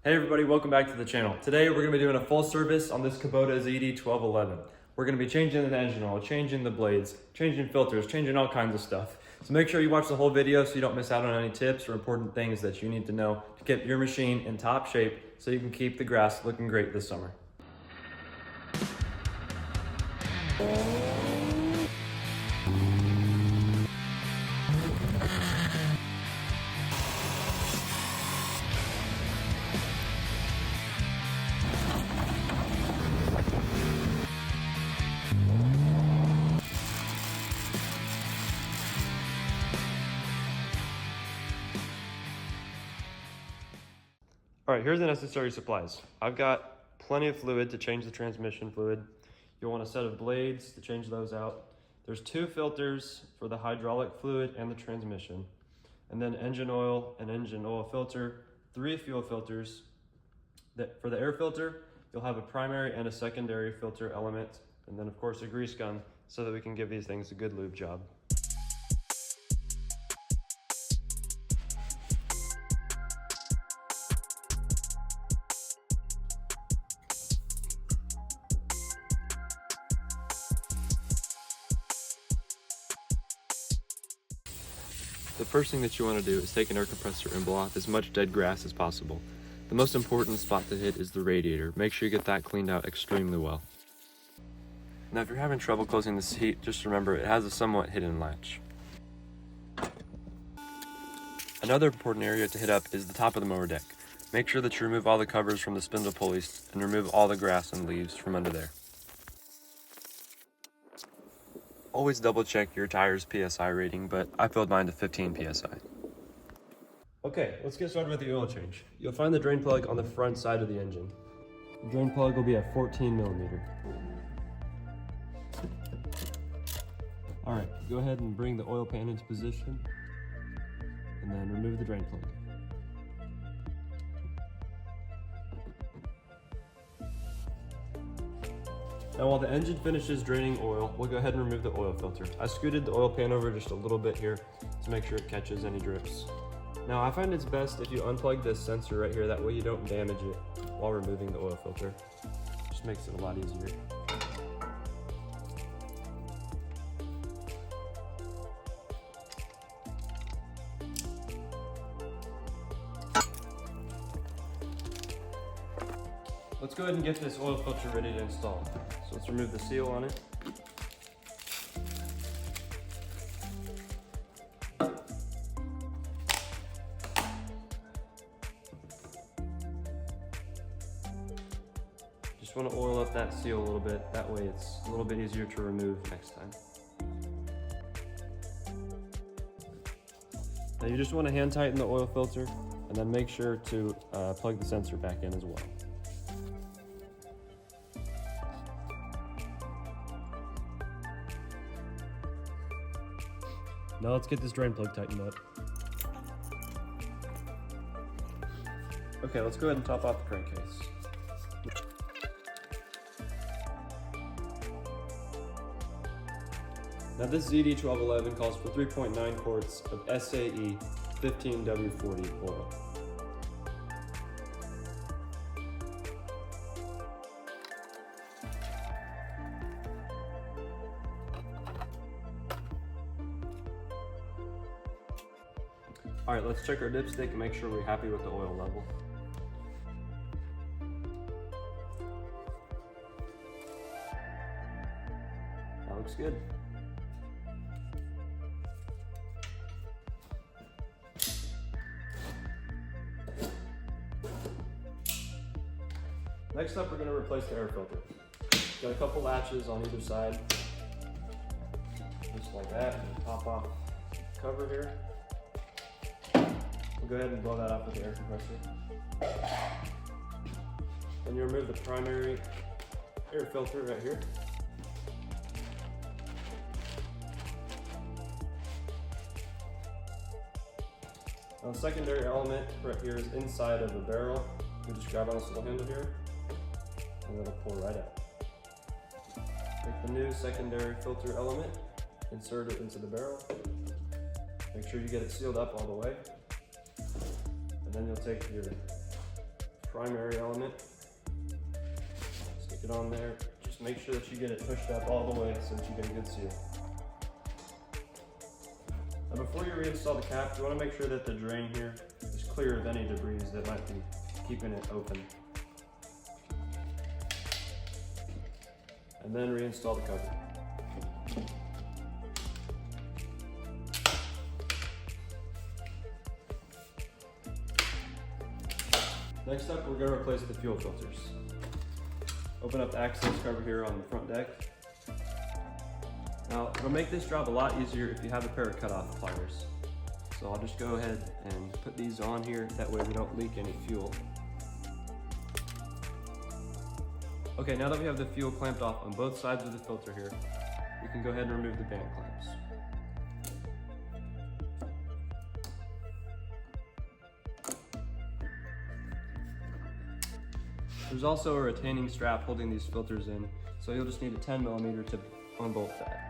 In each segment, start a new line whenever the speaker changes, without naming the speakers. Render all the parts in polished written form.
Hey everybody, welcome back to the channel. Today we're going to be doing a full service on this Kubota ZD1211. We're going to be changing the engine oil, changing the blades, changing filters, changing all kinds of stuff. So make sure you watch the whole video so you don't miss out on any tips or important things that you need to know to get your machine in top shape so you can keep the grass looking great this summer. All right, here's the necessary supplies. I've got plenty of fluid to change the transmission fluid. You'll want a set of blades to change those out. There's 2 filters for the hydraulic fluid and the transmission. And then engine oil and engine oil filter, 3 fuel filters. For the air filter, you'll have a primary and a secondary filter element. And then of course a grease gun so that we can give these things a good lube job. The first thing that you want to do is take an air compressor and blow off as much dead grass as possible. The most important spot to hit is the radiator. Make sure you get that cleaned out extremely well. Now if you're having trouble closing the seat, just remember it has a somewhat hidden latch. Another important area to hit up is the top of the mower deck. Make sure that you remove all the covers from the spindle pulleys and remove all the grass and leaves from under there. Always double check your tire's PSI rating, but I filled mine to 15 PSI. Okay, let's get started with the oil change. You'll find the drain plug on the front side of the engine. The drain plug will be at 14 millimeter. All right, go ahead and bring the oil pan into position and then remove the drain plug. Now while the engine finishes draining oil, we'll go ahead and remove the oil filter. I scooted the oil pan over just a little bit here to make sure it catches any drips. Now I find it's best if you unplug this sensor right here, that way you don't damage it while removing the oil filter. Just makes it a lot easier. Let's go ahead and get this oil filter ready to install. So let's remove the seal on it. Just want to oil up that seal a little bit, that way it's a little bit easier to remove next time. Now you just want to hand tighten the oil filter and then make sure to plug the sensor back in as well. Now let's get this drain plug tightened up. Okay, let's go ahead and top off the crankcase. Now this ZD1211 calls for 3.9 quarts of SAE 15W40 oil. All right, let's check our dipstick and make sure we're happy with the oil level. That looks good. Next up, we're going to replace the air filter. Got a couple latches on either side, just like that, and pop off the cover here. We'll go ahead and blow that off with the air compressor. Then you remove the primary air filter right here. Now the secondary element right here is inside of the barrel. You just grab on this little handle here, and it'll pull right out. Take the new secondary filter element, insert it into the barrel. Make sure you get it sealed up all the way. And then you'll take your primary element. Stick it on there. Just make sure that you get it pushed up all the way so that you get a good seal. Now before you reinstall the cap, you want to make sure that the drain here is clear of any debris that might be keeping it open. And then reinstall the cover. Next up, we're going to replace the fuel filters. Open up the access cover here on the front deck. Now, it'll make this job a lot easier if you have a pair of cutoff pliers. So I'll just go ahead and put these on here, that way we don't leak any fuel. Okay, now that we have the fuel clamped off on both sides of the filter here, we can go ahead and remove the band clamps. There's also a retaining strap holding these filters in, so you'll just need a 10mm to unbolt that.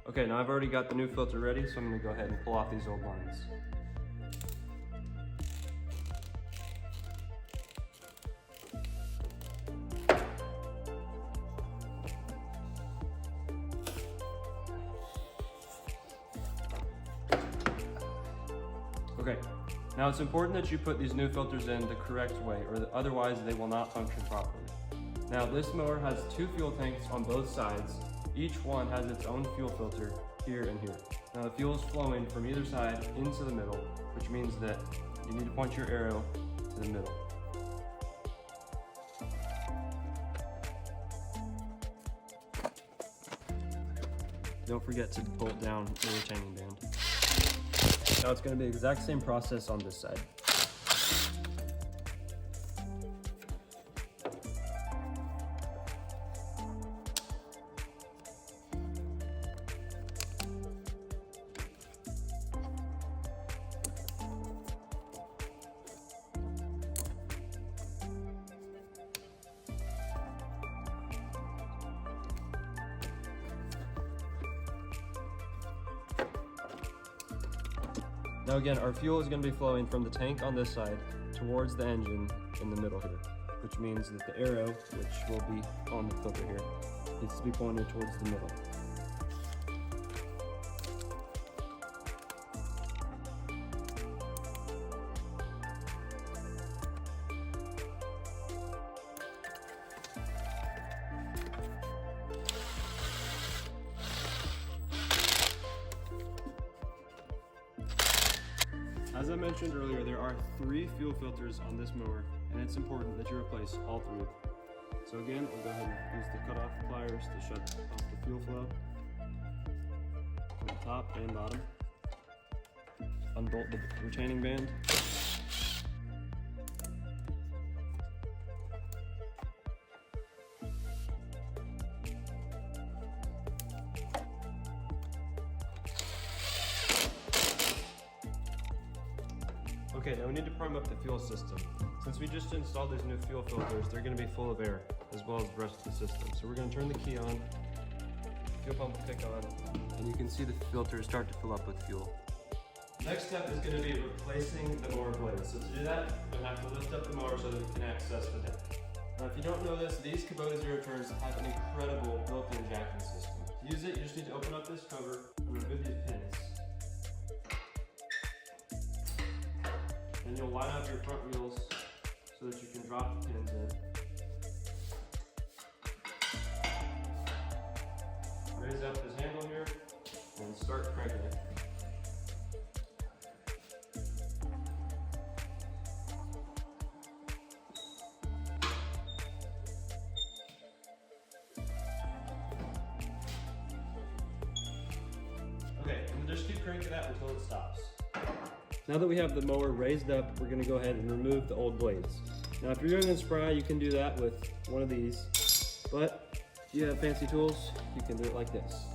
Okay, now I've already got the new filter ready, so I'm going to go ahead and pull off these old lines. Okay, now it's important that you put these new filters in the correct way, or otherwise they will not function properly. Now this mower has 2 fuel tanks on both sides. Each one has its own fuel filter here and here. Now the fuel is flowing from either side into the middle, which means that you need to point your arrow to the middle. Don't forget to bolt down the retaining band. Now it's going to be the exact same process on this side. Now again, our fuel is going to be flowing from the tank on this side towards the engine in the middle here, which means that the arrow, which will be on the filter here, needs to be pointed towards the middle. As I mentioned earlier, there are 3 fuel filters on this mower, and it's important that you replace all 3 of them. So again, we'll go ahead and use the cutoff pliers to shut off the fuel flow from the top and bottom. Unbolt the retaining band. Okay, now we need to prime up the fuel system. Since we just installed these new fuel filters, they're going to be full of air, as well as the rest of the system. So we're going to turn the key on, fuel pump will kick on, and you can see the filters start to fill up with fuel. Next step is going to be replacing the mower blades. So to do that, you'll have to lift up the mower so that you can access the deck. Now if you don't know this, these Kubota zero turns have an incredible built-in jacking system. To use it, you just need to open up this cover and remove these pins. Then you'll line up your front wheels so that you can drop the pins in. Raise up this handle here and start cranking it. Okay, and just keep cranking that until it stops. Now that we have the mower raised up, we're going to go ahead and remove the old blades. Now if you're doing a spray, you can do that with one of these, but if you have fancy tools, you can do it like this.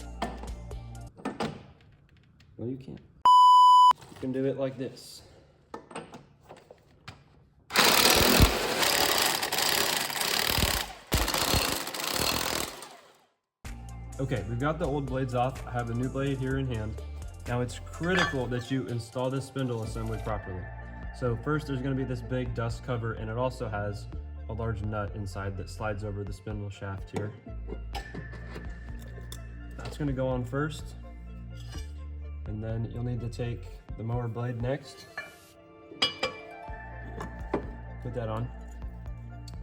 No, you can't. You can do it like this. Okay, we've got the old blades off. I have a new blade here in hand. Now it's critical that you install this spindle assembly properly. So first there's going to be this big dust cover, and it also has a large nut inside that slides over the spindle shaft here. That's going to go on first, and then you'll need to take the mower blade next. Put that on.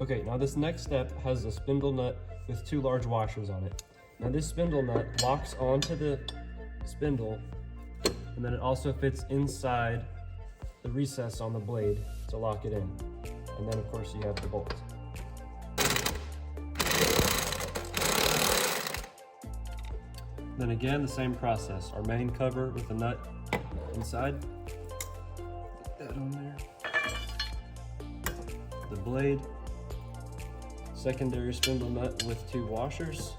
Okay, now this next step has a spindle nut with 2 large washers on it. Now this spindle nut locks onto the spindle, and then it also fits inside the recess on the blade to lock it in. And then of course you have the bolt. Then again, the same process. Our main cover with the nut inside. Get that on there. The blade. Secondary spindle nut with 2 washers.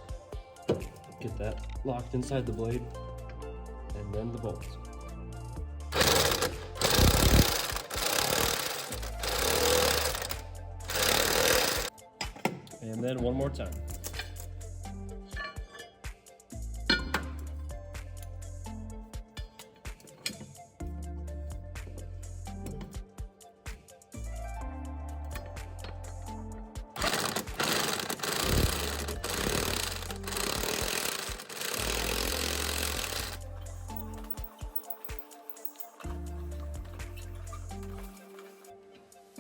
Get that locked inside the blade. And then the bolts. And then one more time.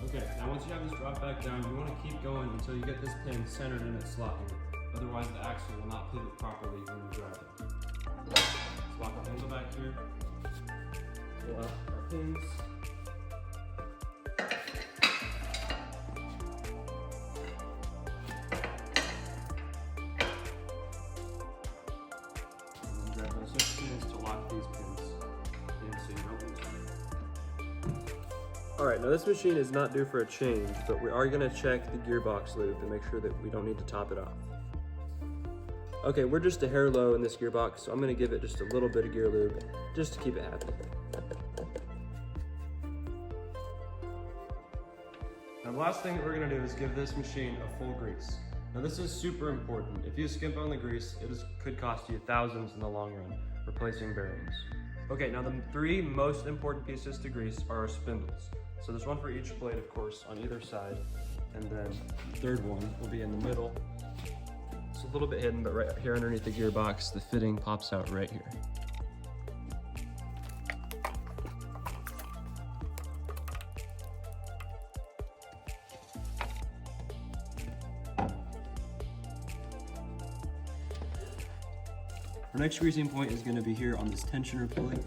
Okay, now once you have this drop back down, you want to keep going until you get this pin centered in its slot here. Otherwise the axle will not pivot properly when you drive it. Let's lock our handle back here. Pull out our pins. And then grab those 6 pins to lock these pins in so you don't lose them. Alright, now this machine is not due for a change, but we are going to check the gearbox lube to make sure that we don't need to top it off. Okay, we're just a hair low in this gearbox, so I'm going to give it just a little bit of gear lube, just to keep it happy. Now the last thing that we're going to do is give this machine a full grease. Now this is super important. If you skimp on the grease, could cost you thousands in the long run, replacing bearings. Okay, now the 3 most important pieces to grease are our spindles. So there's one for each blade, of course, on either side. And then the third one will be in the middle. It's a little bit hidden, but right here underneath the gearbox, the fitting pops out right here. Our next greasing point is going to be here on this tensioner pulley.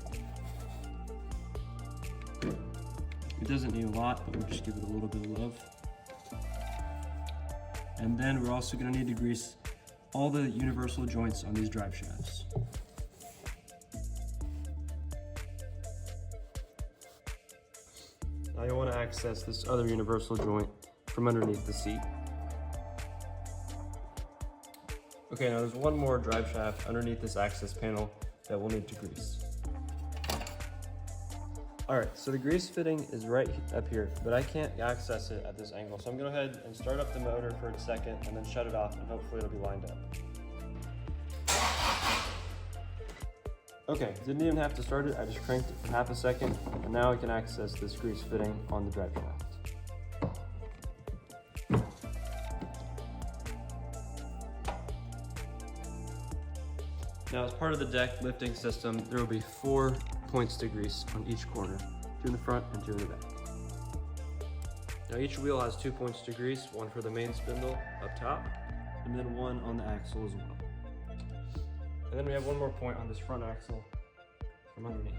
It doesn't need a lot, but we'll just give it a little bit of love. And then we're also going to need to grease all the universal joints on these drive shafts. Now you'll want to access this other universal joint from underneath the seat. Okay, now there's one more drive shaft underneath this access panel that we'll need to grease. Alright, so the grease fitting is right up here, but I can't access it at this angle. So I'm going to go ahead and start up the motor for a second and then shut it off, and hopefully it'll be lined up. Okay, didn't even have to start it. I just cranked it for half a second, and now I can access this grease fitting on the drive shaft. Now, as part of the deck lifting system, there will be 4 points to grease on each corner, 2 in the front and 2 in the back. Now each wheel has 2 points to grease, one for the main spindle up top, and then one on the axle as well. And then we have one more point on this front axle from underneath.